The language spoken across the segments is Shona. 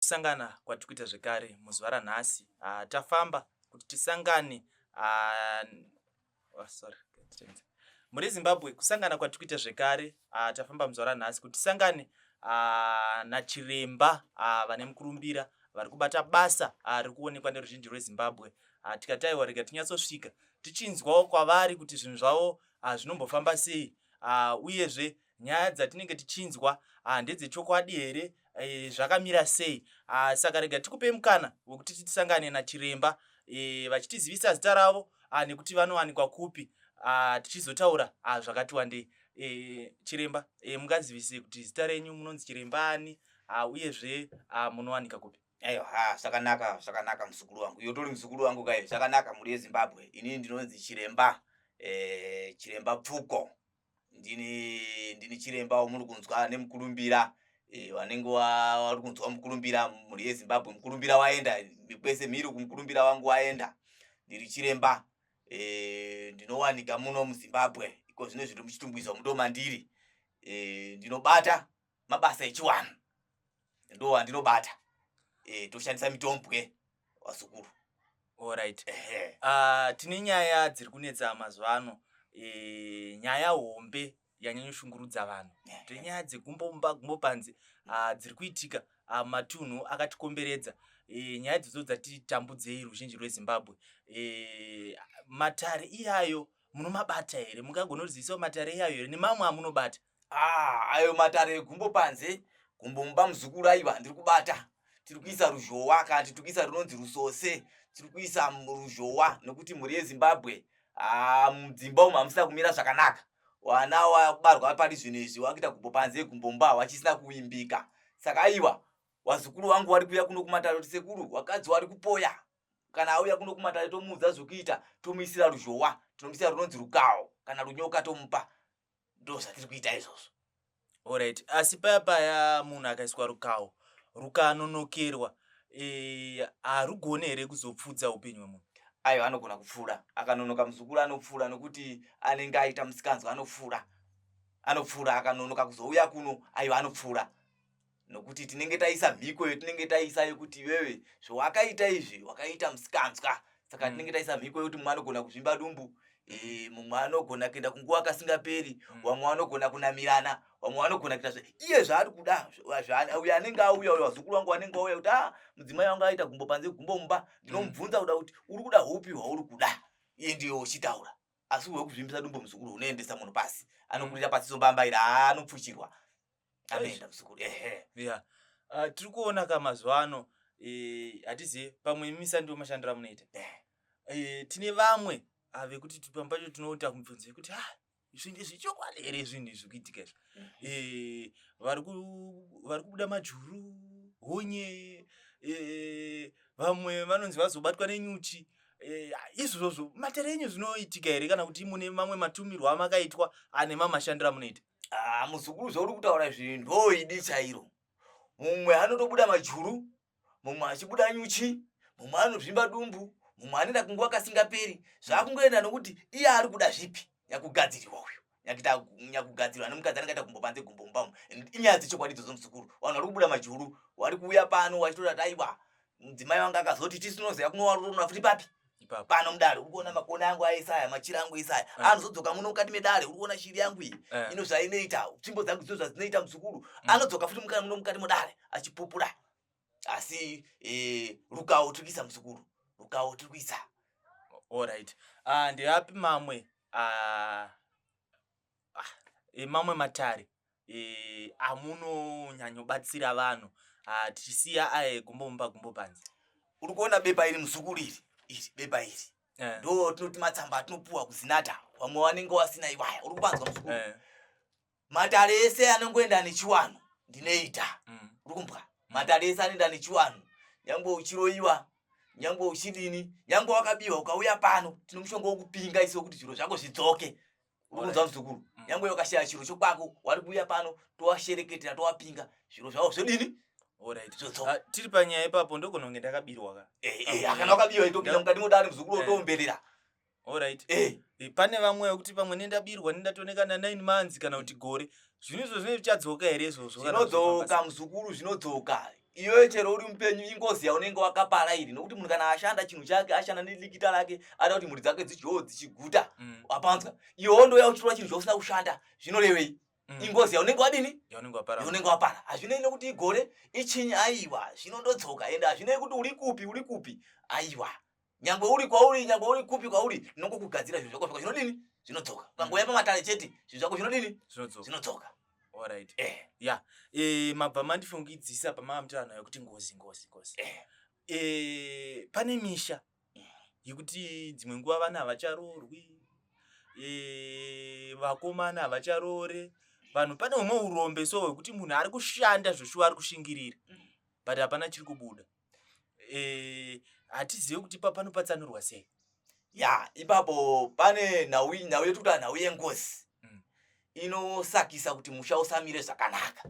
Kusangana kwatikuita zvekare muzuva ranhasi tafamba kuti tisangane muri Zimbabwe. Kusangana kwatikuita zvekare tafamba muzuva ranhasi kuti tisangane nachiremba vane mukurumbira vari kubata basa riri kuonekwa neruzhinji rweZimbabwe. Tikataiwa rega tinyatsosvika tichinzwawo kwavari kuti zvinhu zvavo zvinombofamba sei, uyezve nyaya dzatinenge tichinzwa ndedzechokwadi here, zvakamira sei. Saka rega tikupe mukana wekuti tisangane nachiremba vachitizivisa zita ravo nekuti vanowanikwa kupi, tichizotaura zvakati wandei. Chiremba, mungazivise kuti zita renyu, munonzi chiremba ani, uyezve munowanika kupi? Aiwa, zvakanaka muzukuru wangu. Yotori muzukuru wangu kai, zvakanaka muri Zimbabwe. Ini ndinonzi chiremba, chiremba Pfuko. Ndini chiremba muri kunzwa nemukurumbira, vanenge vari kunzwa mukurumbira muri Zimbabwe. Mukurumbira waenda, kwese miri kumukurumbira wangu waenda. Ndiri chiremba, ndinowanika muno muZimbabwe. Iko zvino zviri muchitumbwiza mundo mandiri. Ndinobata mabasa echiwanhu. Ndo wandinobata. Toshandisa mitombwe wasukuru. Alright. Tine nyaya dziri kunetsa mazuva ano, nyaya hombe yanyanyoshungurudza vanhu. Tine nyaya dzegumbopanzi dziri kuitika matunhu akatikomberedza. Nyaya idzodzo dzatitambudzei ruzhinji rweZimbabwe. Matare iyayo munomabata here? Mungagona kuzivisawo matare iyayo here nemamwe amunobata? Ayo matare egumbopanze, gumbomba muzukuru aiwa ndiri kubata. Tiri kuisa ruzhowa kana tiri kuisa runonzi rusose. Tiri kuisa ruzhowa nekuti muri yeZimbabwe mudzimba umu hamusina kumira zvakanaka. Wana wabarwa pari zvinezvi wakuita gumbopanze gumbomba wachisina kuimbika. Saka aiwa wazukuru wangu wari kuuya kuno kumatare kuti sekuru wakadzi wari kupoya. Kana auya kuno kumatare tomuudza zvokuita, tomuisira ruzhowa, tomuisira runonzi rukawo kana runyoka tomupa. Ndo zvatiri kuita izvozvo. Alright. Asi paya munhu akaiswa rukawo rukanonokerwa, harugone here kuzopfudza upenyu hwemunhu? Aiwa, anogona kupfura. Akanonoka muzukuru anopfura nokuti anenge aita musikanzwa, anopfura akanonoka kuzouya kuno. Aiwa, anopfura nokuti tinenge taisa mhiko yotinenge taisa yokuti wewe zvawakaita izvi wakaita musikanzwa. Saka tinenge taisa mhiko yokuti mumwe anogona kuzvimba dumbu, mumwe anogona kuenda kunguva kasingaperi, wamwe anogona kunamirana, wamwe anogona kuita iye zvaari kuda. Uyo anenge auya, uyo wazukuru wangu anenge auya kuti mudzimai wangu aita gumbopanze gumbomba, ndinomubvunza kuda kuti uri kuda hupi hwauri kuda. Iye ndiye uchitaura. Asi hwekuzvimbisa dumbu muzukuru unoendesa munhu pasi. Anokurira pasi sombambaira, anopfuchirwa. Anoenda muzukuru. Tiri kuona kamazuva ano, hatizivi pamwe imisa ndiwo mashandiro amunoita. Tine vamwe vekuti pamwe pacho tinoita kumubvunza kuti izvi ndezvechokwadi here zvinhu izvi kuitika izvi. Vari kubuda majuru, honye, vamwe vanonzi vazobatwa nenyuchi. Izvozvo matare enyu zvinoitika here kana kuti mune mamwe matumirwo amakaitwa nemamwe mashandiro amunoita? Muzukuru zvauri kutaura zvinhu ndoidi chairo. Mumwe anotobuda majuru, mumwe achibuda nyuchi, mumwe anozvimba dumbu, mumwe anoenda kunguva kasingaperi. Zvakungoenda nokuti iye ari kuda zvipi yakugadziriwa uyu. Nyakugadzirwa nemukadzi anenge aita gumbopanze gumbomba. Inyaya dzechokwadi idzodzo muzukuru. Vanhu vari kubuda majuru, vari kuuya pano vachitoda kuti aiwa mudzimai wangu akazoti tisinoziva kuno warona futi papi. Pano mudare uri kuona makona yangu aisaya, machira angu aisaya. Anozodzoka muno mukati medare uri kuona shiri yangu iyi. Ino zvainoita, tsvimbo dzangu dzino zvadzinoita muzukuru. Anodzoka futi muno mukati medare achipupura. Asi rukawo tiri kuisa muzukuru. Rukawo tiri kuisa. Alright. Ndeapi mamwe mamwe matare amunonyanyobatsira vanhu tichisiya aya gumbopanze? Uri kuona bepa iri muzukuru iri bepa iri. Ndo tinoti matsamba atinopuwa kuzinata. Vamwe vanenge vasina iwaya. Uri kupanzwa muzukuru. Matare ese anongoenda nechiwanhu ndinoita. Uri kumbwa. Matare ese anoenda nechiwanhu. Nyangwe uchiroiwa, nyangwe uchidini, nyangwe wakabiwa ukauya pano, tinomushonga wokupinga iso kuti zviro zvako zvidzoke. Uri kunzwa muzukuru. Nyangwe wakashaya chiro chokwako, wari kuuya pano, towashereketera towapinga, zviro zvako zvodini? Alright. Tiri panyaya ipapo ndogona kunge ndakabirwa ka. Kana wakabirwa itopinda mukati modare muzukuru otomberera. Alright. Pane vamwe kuti pamwe nendabirwa nendatoneka na9 months kana kuti gore. Zvino izvo zvine zvichadzoka here izvozvo? Zvinodzoka muzukuru, zvinodzoka. iyoyo chero uri mupenyu ingozi yaunenge wakapara iri, nokuti munhu kana ashanda chinhu chake, ashanda nelikita rake, ada kuti mhuri dzake dzidyowo dzichiguta, wapanzwa, iwe ndouya uchitora chinhu chausina kushanda, zvinorevei? Ingozi yaunenge wadini? Yaunenge wapara. Hazvinei nekuti igore, ichinyi, aiwa, zvinondodzoka, ende hazvinei kuti uri kupi, aiwa. Nyangwe uri kwauri, nyangwe uri kupi kwauri, ndinongokugadzira zvinhu zvako zvako zvinodini? Zvinodzoka. Ukangouya pamatare chete, zvinhu zvako zvinodini? Zvinodzoka. Alright. Yeah. Mabva mandifungidzisa pamamutaura nayo kuti ngozi. Pane misha yekuti dzimwe nguva vana havacharorwi, vakomana havacharore, vanhu pane humwe urombe so hwekuti munhu ari kushanda zvoshuwa ari kushingirira, but hapana chiri kubuda. Hatizivi kuti panopatsanurwa sei. Ya, ipapo pane nhau yetikuti nhau yengozi inosakisa kuti musha usamire zvakanaka.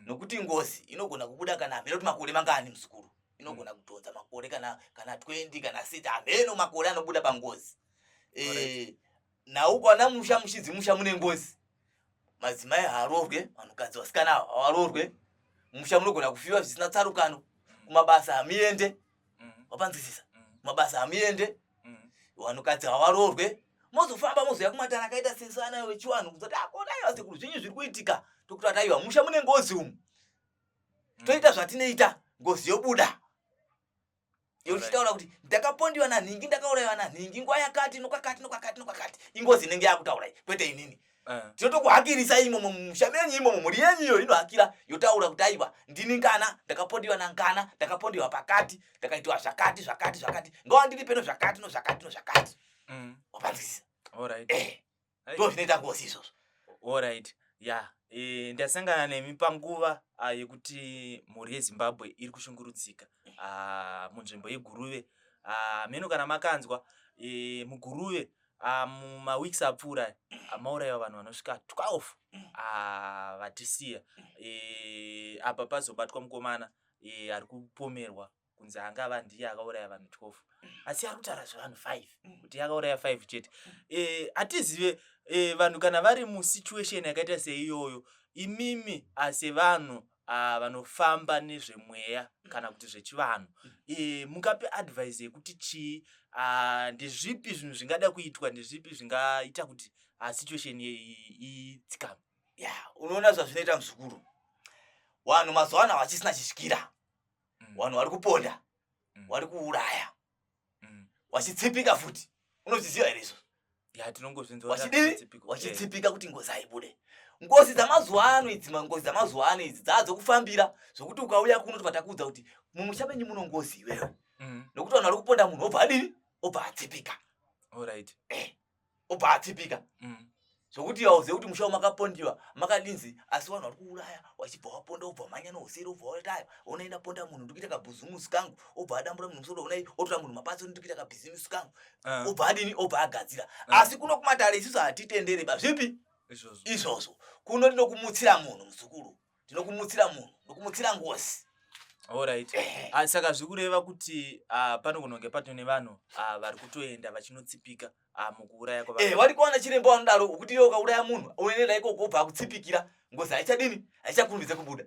Nokuti ngozi inogona kubuda kana hameno kuti makore mangani muzukuru. Inogona kutodza makore kana 20 kana 6 hameno makore anobuda pangozi. Nhau kwana musha mushidzi musha mune ngozi. Madzimai haarorwe, vanhukadzi vasikana havarorwe. Musha munogona kufiwa zvisina tsarukano. Kumabasa hamiende. Wapanzwisisa? Kumabasa hamiende. Vanhukadzi havarorwe. Mozofamba mozoya kumatara akaita sesana wechiwanhu kuzoti akona aiwa sekuru zvinyi zviri kuitika. Tokuti ataiwa musha mune ngozi umu. Toita zvatinoita, ngozi yobuda. Yochitaura kuti ndakapondiwa nanhingi, ndakaurayiwa nanhingi, nguva yakati nokakati. Ingozi inenge yakutaura, kwete inini. Tinotokuhakirisa imomo musha menyu imomo, mhuri yenyu iyo inohakira yotaura kuti aiwa ndini ngana, ndakapondiwa nangana, ndakapondiwa pakati, ndakaitwa zvakati. Ngawa ndiri peno zvakati nozvakati. Wapanzwisisa? Alright. Ndo zvinoita ngozi izvozvo. Alright. Yeah. Ndasangana nemi panguva yekuti mhuri yeZimbabwe iri kushungurudzika munzvimbo yeGuruve. Meno kana makanzwa muGuruve mumaweeks apfuura maurayiwa vanhu vanosvika 12 vatisiya. Apa pazobatwa mukomana ari kupomerwa kunzi angava ndiye akauraya vanhu 12. Asi ari kutaura zvevanhu 5 kuti akauraya 5 chete. Hatizive vanhu kana vari musituation yakaita seiyoyo, imimi sevanhu vanofamba nezvemweya kana kuti zvechivanhu, mungape advice yekuti chii, ndezvipi zvinhu zvingada kuitwa, ndezvipi zvingaita kuti situation itsikame? Ya, unoona zvazvinoita muzukuru. Vanhu mazuva ano havachisina chityira. Vanhu vari kuponda, vari kuuraya, vachitsipika futi. Unozviziva here izvo? Ya, tinongozvinzwa. Vachitsipika kuti ngozi haibude. Ngozi dzamazuva ano idzi dzadzokufambira zvokuti ukauya kuno tobatakuudza kuti mumusha menyu muno ngozi iwewe. Nokuti vanhu vari kuponda munhu obva adini? Obva atsipika. Alright. Obva atsipika. Zvokuti hauzive kuti musha makapondiwa makadinzi, asi vanhu vari kuuraya, wachibva waponda obva manya nouseri, obva wataya unoenda ponda munhu ndikuita kabhizimusi kangu, obva adambura munhu musoro unai otora munhu mapatso ndikuita kabhizimusi kangu, obva adini? Obva agadzira. Asi kuno kumatare isusu hatitendere bazvipi izvozvo. Kuno tinokumutsira munhu muzukuru, tinokumutsira munhu, nokumutsira ngozi. Alright. Saka zvikureva kuti panogononge patone vanhu vari kutoenda vachinotsipika mukuuraya kwavanhu. Wari kuwana chirembo vanodaro kuti iwe ukauraya munhu unoenda ikoko obva akutsipikira, ngozi haichadini? Haichakurumidze kubuda.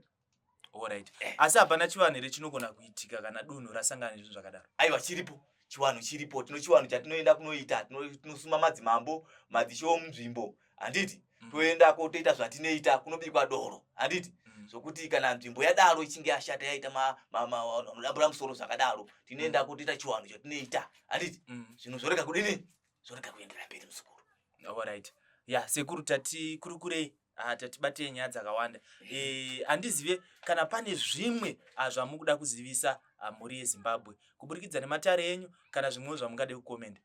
Alright. Asi hapana chivanhu here chinogona kuitika kana dunhu rasangana nezvinhu zvakadaro? Aiwa, chiripo. Chivanhu chiripo. Tino chivanhu chatinoenda kunoita, tinosuma madzimambo, madzisho munzvimbo. Handiti? Toenda kotoita zvatinoita, kunobikwa doro. Handiti? Zvokuti kana nzvimbo yadaro ichinge yashata yaita anodambura musoro zvakadaro, tinoenda kotoita chivanhu chatinoita. Handiti? Zvinhu zvorega kudini? Zvorega kuendera mberi muzukuru. Alright. Ya, sekuru tatikurukurei, tatibatei nyaya dzakawanda. Handizive kana pane zvimwe zvamukuda kuzivisa mhuri yeZimbabwe kuburikidza nematare enyu kana zvimwe zvamungade kukomenda.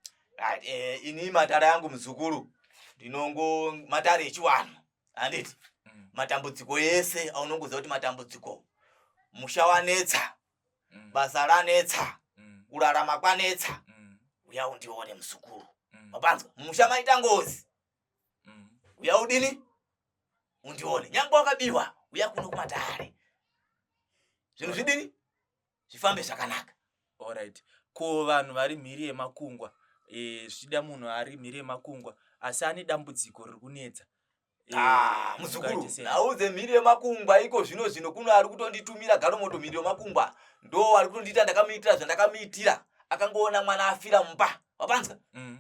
Ini matare yangu muzukuru ndinongo matare echivanhu. Handiti? Matambudziko ese aunongoziva kuti matambudziko. Musha wanetsa, basa ranetsa, kurarama kwanetsa. Uya undione muzukuru. Wapanzwa? Musha maita ngozi. Uya udini? Undione. Nyangwe wakabiwa, uya kuno kumatare. Zvinhu zvidini? Zvifambe zvakanaka. Alright. Ko vanhu vari mhiri yemakungwa, zvichida munhu ari mhiri yemakungwa asi ane dambudziko riri kunetsa, muzukuru mukaite sei? nauze mhiri yemakungwa iko zvino kuno ari kutonditumira ganomoto mhiri yemakungwa ndo ari kutondiita ndakamiitira zvandakamiitira akangoona mwana afira mumba wapanzwa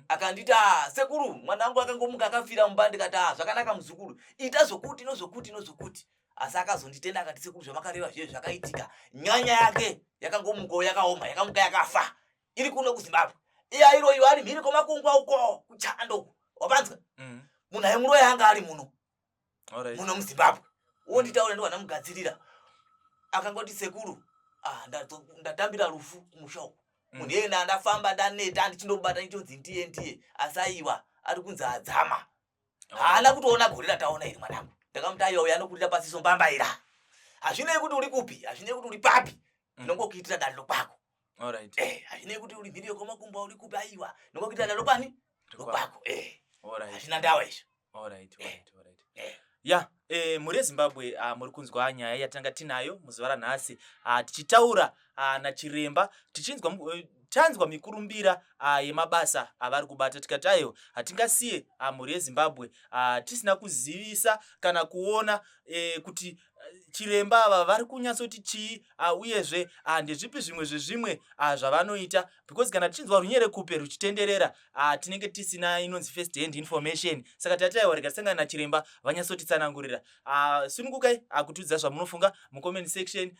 akanditi sekuru mwana wangu akangomuka akafira mumba ndikati zvakanaka muzukuru ita zokuti nozokuti asi akazonditenda akati sekuru zvamakareva zviye zvakaitika nyanya yake yakangomukawo yakaoma yakamuka yakafa iri kuno kuZimbabwe iya iroyo ari mhiri kwemakungwa uko kuchando wapanzwa munhu aimuroya yanga ari muno muZimbabwe wonditaura ndovana mugadzirira akangoti sekuru ndatambira rufu kumusha uko munhu iyena ndafamba ndaneta ndichindobata ndichonzi ndiye asaiwa ari kunzi adzama haana kutoona gore rataona iri mwanangu ndakamuti aiwa uya anokurira pasi sombambaira hazvinei kuti uri kupi hazvinei kuti uri papi ndinongokuitira dando kwako hazvinei kuti uri mhiri yekwamakumba uri kupi aiwa ndinongokuitira dando kwani kwako hazvina ndawa izvo ya muri Zimbabwe muri kunzwa nyaya yatanga tinayo muzuva ranhasi tichitaura nachiremba tanzwa mikurumbira yemabasa avari kubata tikati aiwa hatingasiye muri yeZimbabwe tisina kuzivisa kana kuona kuti chiremba ava vari kunyatsoti chii uyezve ndezvipi zvimwe zvezvimwe zvavanoita because kana tichinzwa runyerekupe ruchitenderera tinenge tisina inonzi first hand information saka tataiwa rega tisangana nachiremba vanyatsotitsanangurira sunungukai kutiudza zvamunofunga mucomment section